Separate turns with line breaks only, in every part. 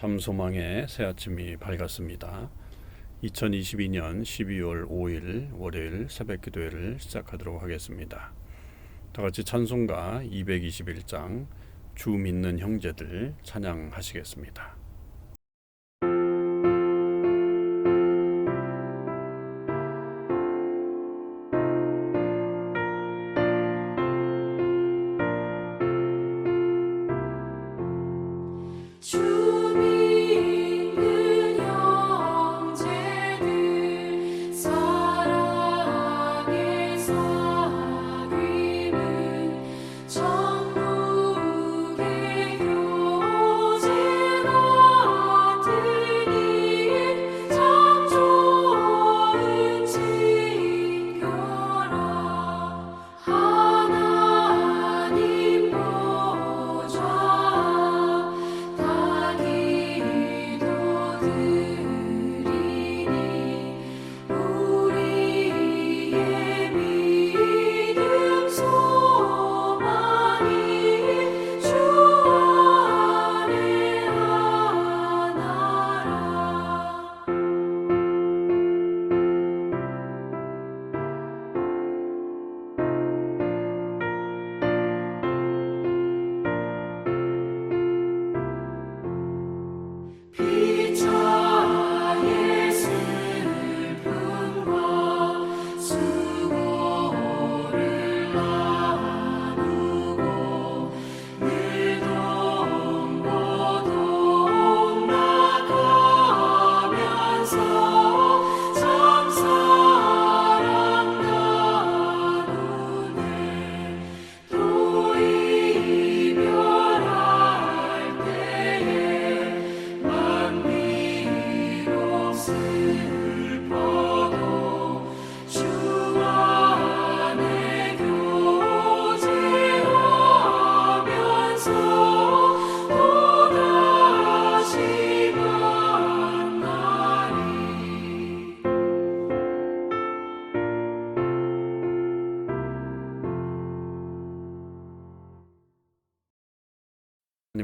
참 소망의 새 아침이 밝았습니다. 2022년 12월 5일 월요일 새벽 기도회를 시작하도록 하겠습니다. 다 같이 찬송가 221장 주 믿는 형제들 찬양하시겠습니다.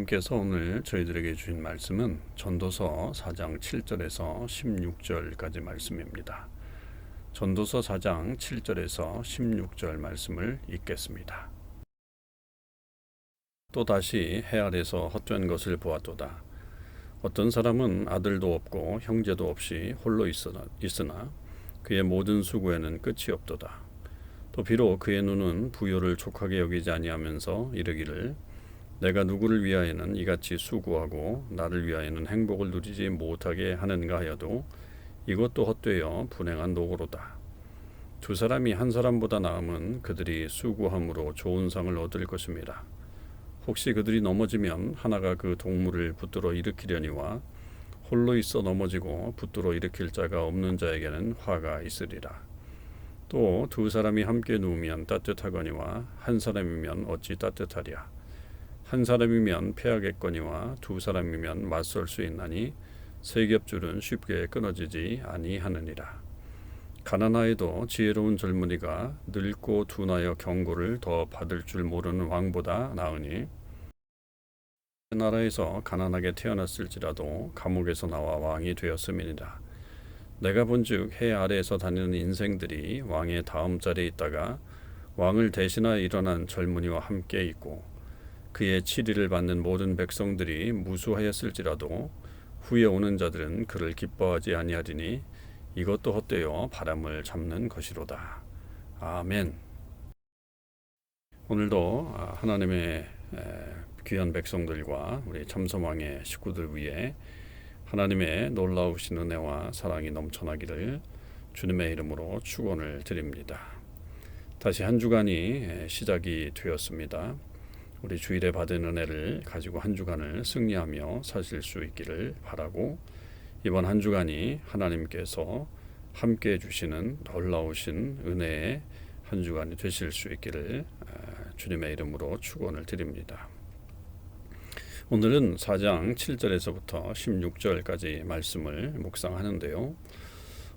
하나님께서 오늘 저희들에게 주신 말씀은 전도서 4장 7절에서 16절까지 말씀입니다. 전도서 4장 7절에서 16절 말씀을 읽겠습니다. 또다시 해 아래서 헛된 것을 보았도다. 어떤 사람은 아들도 없고 형제도 없이 홀로 있으나 그의 모든 수고에는 끝이 없도다. 또 비록 그의 눈은 부요를 족하게 여기지 아니하면서 이르기를 내가 누구를 위하여는 이같이 수고하고 나를 위하여는 행복을 누리지 못하게 하는가 하여도 이것도 헛되어 분행한 노고로다. 두 사람이 한 사람보다 나음은 그들이 수고함으로 좋은 상을 얻을 것입니다. 혹시 그들이 넘어지면 하나가 그 동물을 붙들어 일으키려니와 홀로 있어 넘어지고 붙들어 일으킬 자가 없는 자에게는 화가 있으리라. 또 두 사람이 함께 누우면 따뜻하거니와 한 사람이면 어찌 따뜻하랴. 한 사람이면 패하겠거니와 두 사람이면 맞설 수 있나니 세 겹줄은 쉽게 끊어지지 아니하느니라. 가난하여도 지혜로운 젊은이가 늙고 둔하여 경고를 더 받을 줄 모르는 왕보다 나으니 나라에서 가난하게 태어났을지라도 감옥에서 나와 왕이 되었음이니라. 내가 본즉 해 아래에서 다니는 인생들이 왕의 다음 자리에 있다가 왕을 대신하여 일어난 젊은이와 함께 있고 그의 치리를 받는 모든 백성들이 무수하였을지라도 후에 오는 자들은 그를 기뻐하지 아니하리니 이것도 헛되어 바람을 잡는 것이로다. 아멘. 오늘도 하나님의 귀한 백성들과 우리 참소망의 식구들 위해 하나님의 놀라우신 은혜와 사랑이 넘쳐나기를 주님의 이름으로 축원을 드립니다. 다시 한 주간이 시작이 되었습니다. 우리 주일에 받은 은혜를 가지고 한 주간을 승리하며 사실 수 있기를 바라고 이번 한 주간이 하나님께서 함께해 주시는 놀라우신 은혜의 한 주간이 되실 수 있기를 주님의 이름으로 축원을 드립니다. 오늘은 4장 7절에서부터 16절까지 말씀을 묵상하는데요.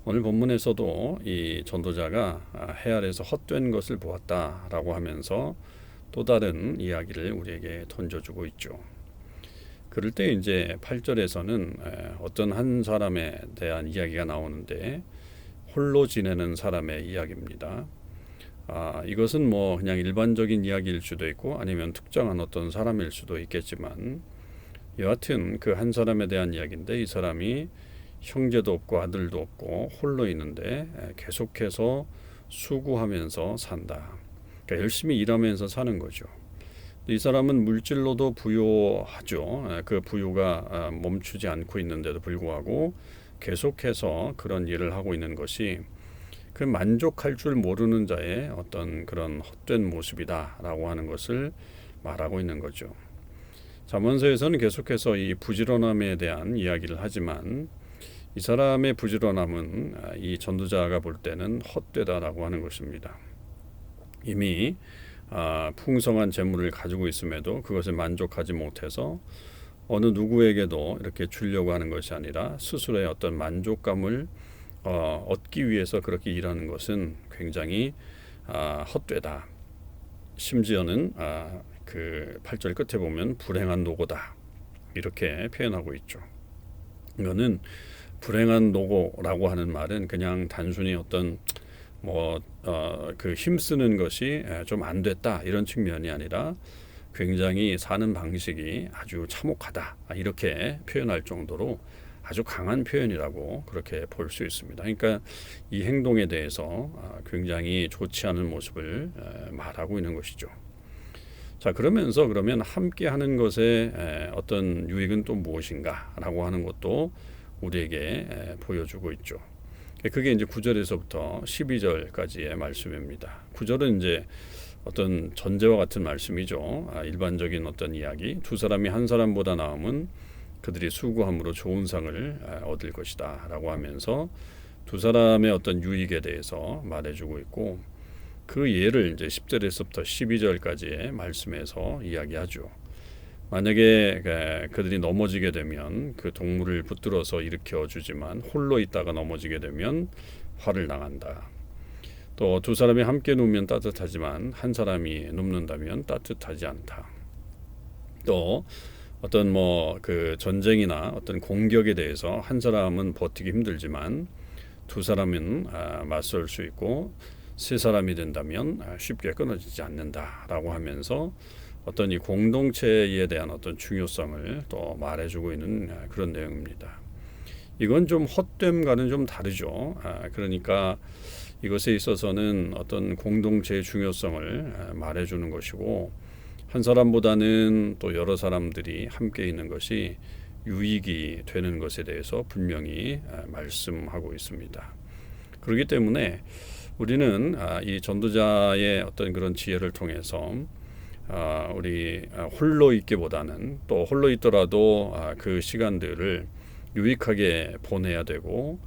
오늘 본문에서도 이 전도자가 해 아래에서 헛된 것을 보았다라고 하면서 또 다른 이야기를 우리에게 던져주고 있죠. 그럴 때 이제 8절에서는 어떤 한 사람에 대한 이야기가 나오는데 홀로 지내는 사람의 이야기입니다. 이것은 뭐 그냥 일반적인 이야기일 수도 있고 아니면 특정한 어떤 사람일 수도 있겠지만 여하튼 그 한 사람에 대한 이야기인데 이 사람이 형제도 없고 아들도 없고 홀로 있는데 계속해서 수고하면서 산다. 그러니까 열심히 일하면서 사는 거죠. 이 사람은 물질로도 부유하죠. 그 부유가 멈추지 않고 있는데도 불구하고 계속해서 그런 일을 하고 있는 것이 그 만족할 줄 모르는 자의 어떤 그런 헛된 모습이다라고 하는 것을 말하고 있는 거죠. 잠언서에서는 계속해서 이 부지런함에 대한 이야기를 하지만 이 사람의 부지런함은 이 전도자가 볼 때는 헛되다라고 하는 것입니다. 이미 풍성한 재물을 가지고 있음에도 그것에 만족하지 못해서 어느 누구에게도 이렇게 주려고 하는 것이 아니라 스스로의 어떤 만족감을 얻기 위해서 그렇게 일하는 것은 굉장히 헛되다. 심지어는 그 8절 끝에 보면 불행한 노고다 이렇게 표현하고 있죠. 이거는 불행한 노고라고 하는 말은 그냥 단순히 어떤 그 힘쓰는 것이 좀 안 됐다 이런 측면이 아니라 굉장히 사는 방식이 아주 참혹하다 이렇게 표현할 정도로 아주 강한 표현이라고 그렇게 볼 수 있습니다. 그러니까 이 행동에 대해서 굉장히 좋지 않은 모습을 말하고 있는 것이죠. 자, 그러면 함께 하는 것의 어떤 유익은 또 무엇인가라고 하는 것도 우리에게 보여주고 있죠. 그게 이제 9절에서부터 12절까지의 말씀입니다. 9절은 이제 어떤 전제와 같은 말씀이죠. 일반적인 어떤 이야기. 두 사람이 한 사람보다 나으면 그들이 수고함으로 좋은 상을 얻을 것이다 라고 하면서 두 사람의 어떤 유익에 대해서 말해주고 있고 그 예를 이제 10절에서부터 12절까지의 말씀에서 이야기하죠. 만약에 그들이 넘어지게 되면 그 동물을 붙들어서 일으켜 주지만 홀로 있다가 넘어지게 되면 화를 당한다. 또 두 사람이 함께 누우면 따뜻하지만 한 사람이 눕는다면 따뜻하지 않다. 또 어떤 그 전쟁이나 어떤 공격에 대해서 한 사람은 버티기 힘들지만 두 사람은 맞설 수 있고 세 사람이 된다면 쉽게 끊어지지 않는다라고 하면서 어떤 이 공동체에 대한 어떤 중요성을 또 말해주고 있는 그런 내용입니다. 이건 좀 헛됨과는 좀 다르죠. 그러니까 이것에 있어서는 어떤 공동체의 중요성을 말해주는 것이고 한 사람보다는 또 여러 사람들이 함께 있는 것이 유익이 되는 것에 대해서 분명히 말씀하고 있습니다. 그렇기 때문에 우리는 이 전도자의 어떤 그런 지혜를 통해서 우리 홀로 있기보다는 또 홀로 있더라도 그 시간들을 유익하게 보내야 되고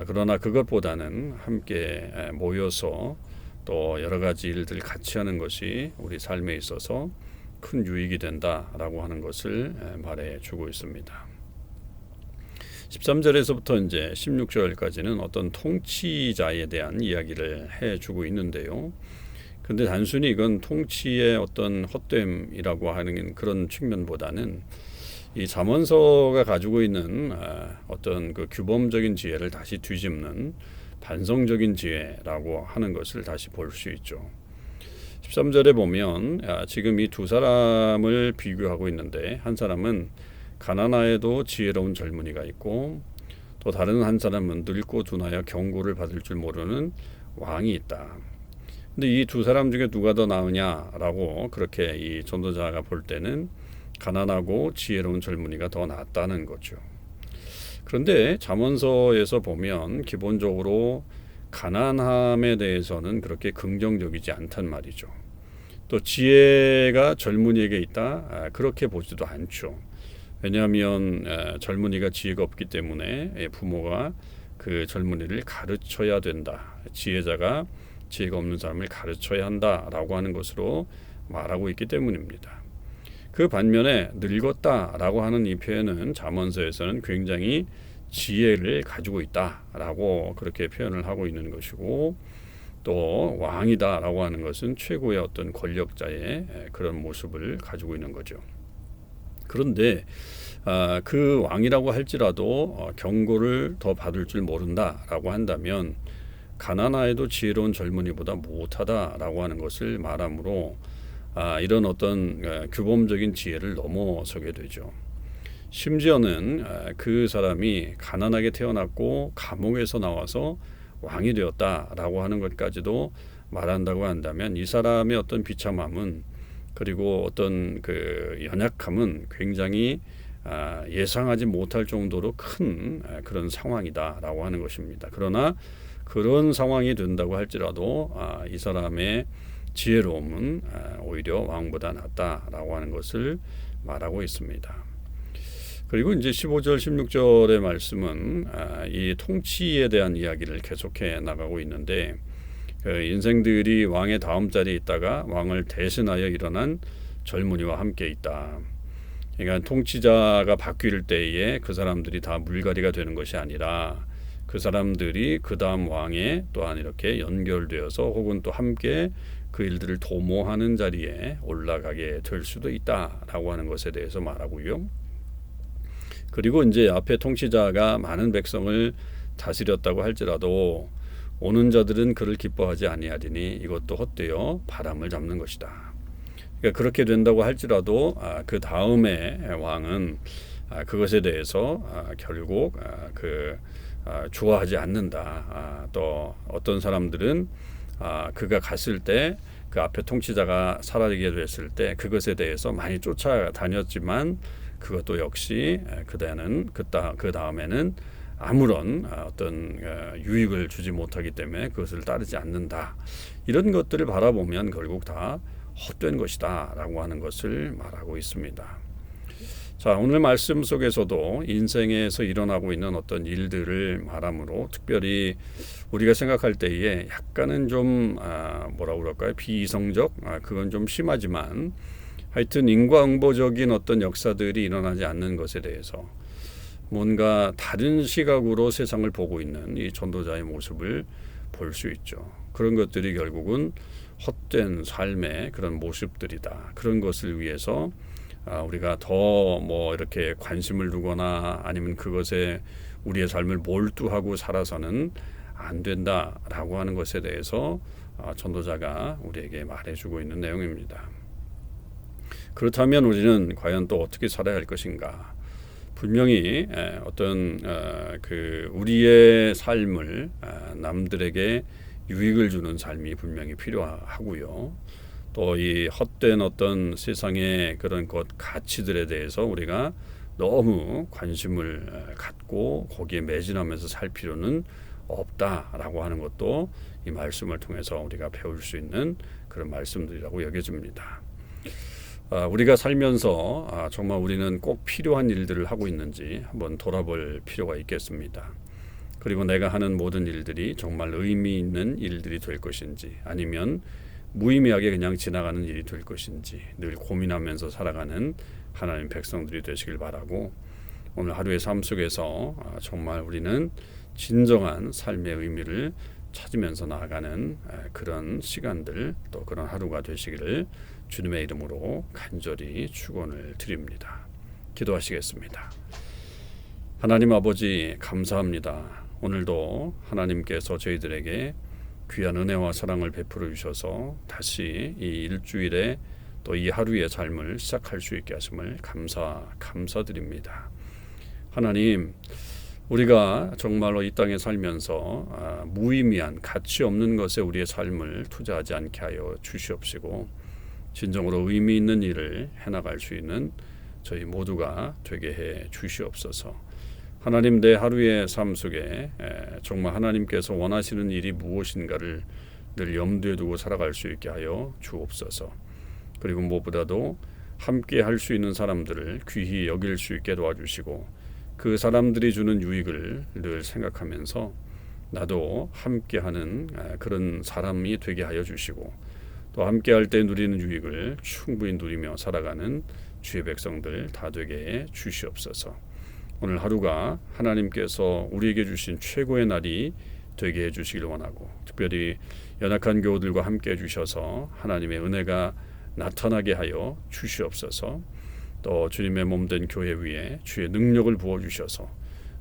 그러나 그것보다는 함께 모여서 또 여러 가지 일들 같이 하는 것이 우리 삶에 있어서 큰 유익이 된다라고 하는 것을 말해주고 있습니다. 13절에서부터 이제 16절까지는 어떤 통치자에 대한 이야기를 해주고 있는데요. 근데 단순히 이건 통치의 어떤 헛됨이라고 하는 그런 측면보다는 이 잠언서가 가지고 있는 어떤 그 규범적인 지혜를 다시 뒤집는 반성적인 지혜라고 하는 것을 다시 볼 수 있죠. 13절에 보면 지금 이 두 사람을 비교하고 있는데 한 사람은 가난하여도 지혜로운 젊은이가 있고 또 다른 한 사람은 늙고 둔하여 경고를 받을 줄 모르는 왕이 있다. 근데 이 두 사람 중에 누가 더 나으냐라고 그렇게 이 전도자가 볼 때는 가난하고 지혜로운 젊은이가 더 낫다는 거죠. 그런데 잠언서에서 보면 기본적으로 가난함에 대해서는 그렇게 긍정적이지 않단 말이죠. 또 지혜가 젊은이에게 있다 그렇게 보지도 않죠. 왜냐하면 젊은이가 지혜가 없기 때문에 부모가 그 젊은이를 가르쳐야 된다. 지혜자가 지혜가 없는 사람을 가르쳐야 한다라고 하는 것으로 말하고 있기 때문입니다. 그 반면에 늙었다라고 하는 이 표현은 잠언서에서는 굉장히 지혜를 가지고 있다라고 그렇게 표현을 하고 있는 것이고 또 왕이다라고 하는 것은 최고의 어떤 권력자의 그런 모습을 가지고 있는 거죠. 그런데 그 왕이라고 할지라도 경고를 더 받을 줄 모른다라고 한다면 가난하여도 지혜로운 젊은이보다 못하다라고 하는 것을 말하므로 이런 어떤 규범적인 지혜를 넘어서게 되죠. 심지어는 그 사람이 가난하게 태어났고 감옥에서 나와서 왕이 되었다라고 하는 것까지도 말한다고 한다면 이 사람의 어떤 비참함은 그리고 어떤 그 연약함은 굉장히 예상하지 못할 정도로 큰 그런 상황이다라고 하는 것입니다. 그러나 그런 상황이 된다고 할지라도 이 사람의 지혜로움은 오히려 왕보다 낫다라고 하는 것을 말하고 있습니다. 그리고 이제 15절, 16절의 말씀은 이 통치에 대한 이야기를 계속해 나가고 있는데 그 인생들이 왕의 다음 자리에 있다가 왕을 대신하여 일어난 젊은이와 함께 있다. 그러니까 통치자가 바뀔 때에 그 사람들이 다 물갈이가 되는 것이 아니라 그 사람들이 그 다음 왕에 또한 이렇게 연결되어서 혹은 또 함께 그 일들을 도모하는 자리에 올라가게 될 수도 있다라고 하는 것에 대해서 말하고요. 그리고 이제 앞에 통치자가 많은 백성을 다스렸다고 할지라도 오는 자들은 그를 기뻐하지 아니하리니 이것도 헛되어 바람을 잡는 것이다. 그러니까 그렇게 된다고 할지라도 그 다음에 왕은 그것에 대해서 결국 좋아하지 않는다. 또 어떤 사람들은 그가 갔을 때 그 앞에 통치자가 사라지게 됐을 때 그것에 대해서 많이 쫓아다녔지만 그것도 역시 그 다음에는 아무런 어떤 유익을 주지 못하기 때문에 그것을 따르지 않는다. 이런 것들을 바라보면 결국 다 헛된 것이다 라고 하는 것을 말하고 있습니다. 자, 오늘 말씀 속에서도 인생에서 일어나고 있는 어떤 일들을 말하므로 특별히 우리가 생각할 때에 약간은 좀 뭐라고 그럴까요? 비이성적? 그건 좀 심하지만 하여튼 인과응보적인 어떤 역사들이 일어나지 않는 것에 대해서 뭔가 다른 시각으로 세상을 보고 있는 이 전도자의 모습을 볼 수 있죠. 그런 것들이 결국은 헛된 삶의 그런 모습들이다. 그런 것을 위해서 우리가 더 뭐 이렇게 관심을 두거나 아니면 그것에 우리의 삶을 몰두하고 살아서는 안 된다라고 하는 것에 대해서 전도자가 우리에게 말해주고 있는 내용입니다. 그렇다면 우리는 과연 또 어떻게 살아야 할 것인가? 분명히 어떤 우리의 삶을 남들에게 유익을 주는 삶이 분명히 필요하고요. 또 이 헛된 어떤 세상의 그런 것 가치들에 대해서 우리가 너무 관심을 갖고 거기에 매진하면서 살 필요는 없다라고 하는 것도 이 말씀을 통해서 우리가 배울 수 있는 그런 말씀들이라고 여겨집니다. 우리가 살면서 정말 우리는 꼭 필요한 일들을 하고 있는지 한번 돌아볼 필요가 있겠습니다. 그리고 내가 하는 모든 일들이 정말 의미 있는 일들이 될 것인지 아니면 무의미하게 그냥 지나가는 일이 될 것인지 늘 고민하면서 살아가는 하나님 백성들이 되시길 바라고 오늘 하루의 삶 속에서 정말 우리는 진정한 삶의 의미를 찾으면서 나아가는 그런 시간들 또 그런 하루가 되시기를 주님의 이름으로 간절히 축원을 드립니다. 기도하시겠습니다. 하나님 아버지 감사합니다. 오늘도 하나님께서 저희들에게 귀한 은혜와 사랑을 베풀어 주셔서 다시 이 일주일에 또 이 하루의 삶을 시작할 수 있게 하심을 감사드립니다. 하나님, 우리가 정말로 이 땅에 살면서 무의미한 가치 없는 것에 우리의 삶을 투자하지 않게 하여 주시옵시고 진정으로 의미 있는 일을 해나갈 수 있는 저희 모두가 되게 해 주시옵소서. 하나님, 내 하루의 삶 속에 정말 하나님께서 원하시는 일이 무엇인가를 늘 염두에 두고 살아갈 수 있게 하여 주옵소서. 그리고 무엇보다도 함께 할 수 있는 사람들을 귀히 여길 수 있게 도와주시고 그 사람들이 주는 유익을 늘 생각하면서 나도 함께하는 그런 사람이 되게 하여 주시고 또 함께할 때 누리는 유익을 충분히 누리며 살아가는 주의 백성들 다 되게 해 주시옵소서. 오늘 하루가 하나님께서 우리에게 주신 최고의 날이 되게 해주시길 원하고 특별히 연약한 교우들과 함께 해주셔서 하나님의 은혜가 나타나게 하여 주시옵소서. 또 주님의 몸된 교회 위에 주의 능력을 부어주셔서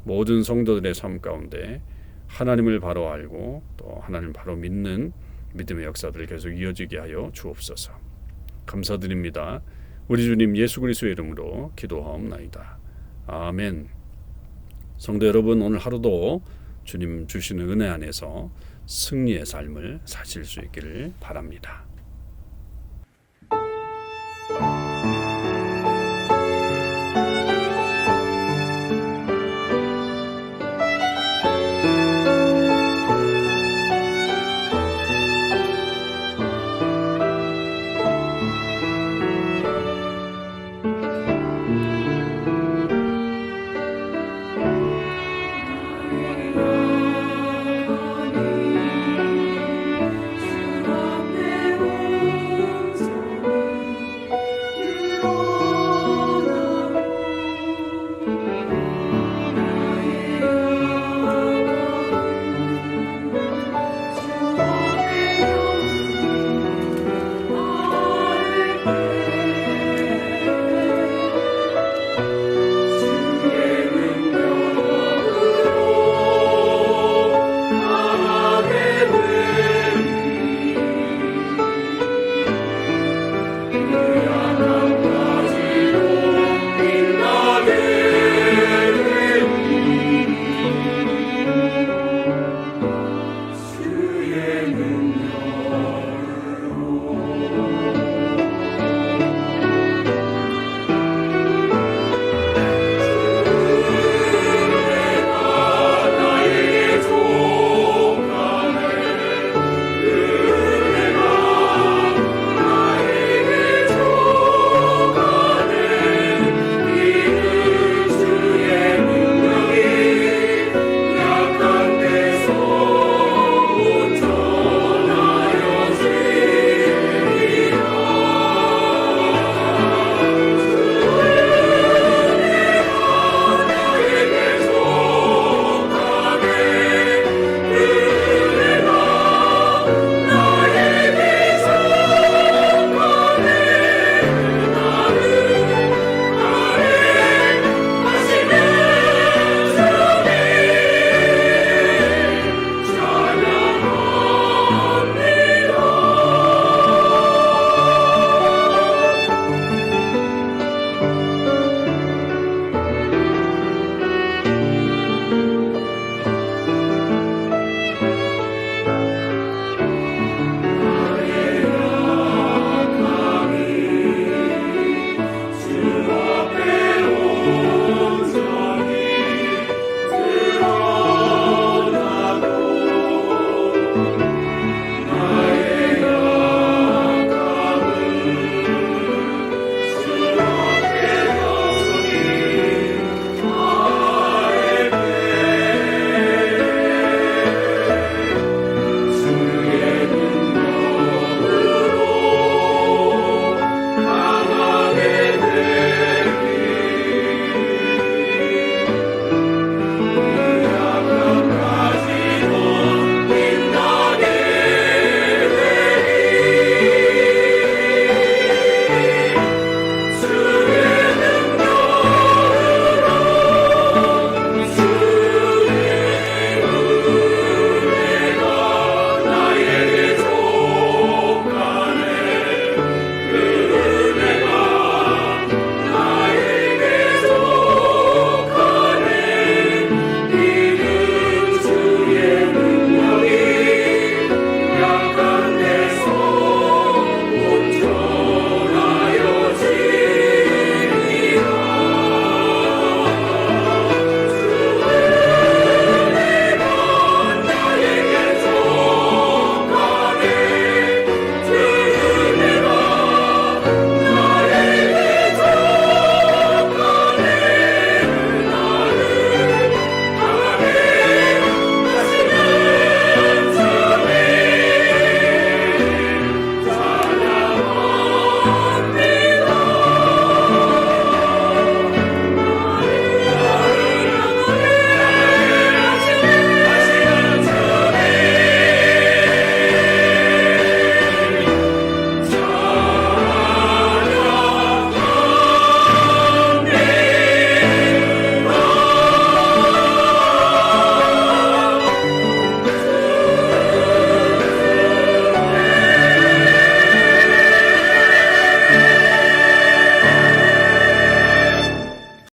모든 성도들의 삶 가운데 하나님을 바로 알고 또 하나님을 바로 믿는 믿음의 역사들을 계속 이어지게 하여 주옵소서. 감사드립니다. 우리 주님 예수 그리스도의 이름으로 기도하옵나이다. 아멘. 성도 여러분, 오늘 하루도 주님 주시는 은혜 안에서 승리의 삶을 사실 수 있기를 바랍니다.